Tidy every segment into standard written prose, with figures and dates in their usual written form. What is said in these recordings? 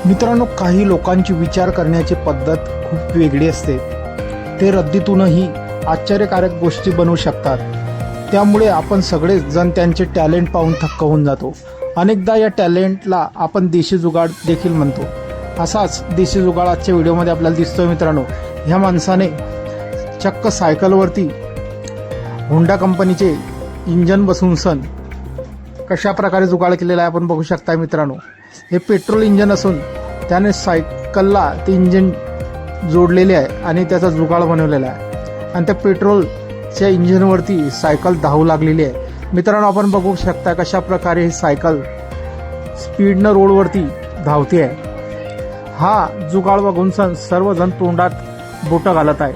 मित्रांनो, काही लोकांची विचार करण्याची पद्धत खूप वेगळी असते। ते रद्दीतूनही आश्चर्यकारक गोष्टी बनवू शकतात। त्यामुळे आपण सगळेच जण त्यांचे टॅलेंट पाहून थक्क होऊन जातो। अनेकदा या टॅलेंटला आपण देशी जुगाड देखील म्हणतो। असाच देशी जुगाड आजच्या व्हिडिओमध्ये आपल्याला दिसतोय। मित्रांनो, ह्या माणसाने चक्क सायकलवरती होंडा कंपनीचे इंजन बसवून सण कशा प्रकारे जुगाड केलेला आहे आपण बघू शकता। मित्रांनो, हे पेट्रोल इंजन असून त्याने सायकलला ते इंजन जोडलेले आहे आणि त्याचा जुगाड बनवलेला आहे आणि त्या पेट्रोलच्या इंजनवरती सायकल धावू लागलेली आहे। मित्रांनो, आपण बघू शकता कशा प्रकारे ही सायकल स्पीडनं रोडवरती धावते आहे। हा जुगाड बघून सर्वजण तोंडात बोटं घालत आहे।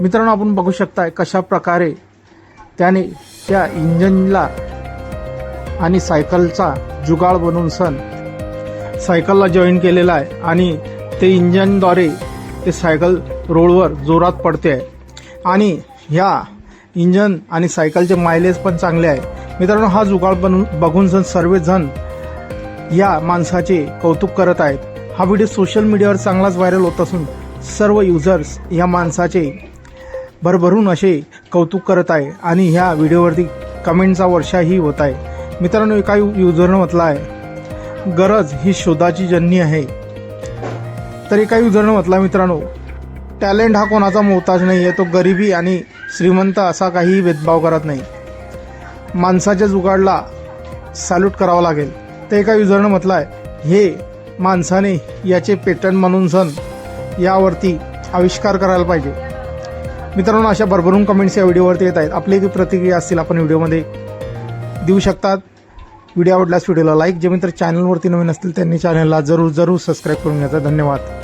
मित्रांनो, आपण बघू शकता कशा प्रकारे त्याने त्या इंजनला आणि सायकलचा जुगाड बनवून सायकलला जॉईन केलेला आहे आणि ते इंजनद्वारे ते सायकल रोडवर जोरात पडते आहे आणि ह्या इंजन आणि सायकलचे मायलेज पण चांगले आहे। मित्रांनो, हा जुगाड बघून सर्वजण या माणसाचे कौतुक करत आहेत। हा व्हिडिओ सोशल मीडियावर चांगलाच व्हायरल होत असून सर्व युजर्स या माणसाचे भरभरून असे कौतुक करत आहे आणि ह्या व्हिडिओवरती कमेंटचा वर्षाही होत आहे। मित्रांनो, एका युजरनं म्हटलं आहे, गरज ही शोधाची जननी आहे। तर एका युजरनं म्हटलं, मित्रांनो, टॅलेंट हा कोणाचा मोहताज नाही आहे, तो गरिबी आणि श्रीमंत असा काहीही भेदभाव करत नाही। माणसाच्या जुगाडला सॅल्यूट करावं लागेल। तर एका युजरनं म्हटलं आहे, हे माणसाने याचे पेटंट म्हणून यावरती आविष्कार करायला पाहिजे। मित्रांनो, अशा भरभरून कमेंट्स या व्हिडिओवरती येत आहेत। आपली प्रतिक्रिया असतील आपण व्हिडिओमध्ये देऊ शकतात। व्हिडिओ आवडल्यास व्हिडिओला लाईक, जे मित्र चॅनलवरती नवीन असतील त्यांनी चॅनलला जरूर सबस्क्राईब करून घ्यायचा। धन्यवाद।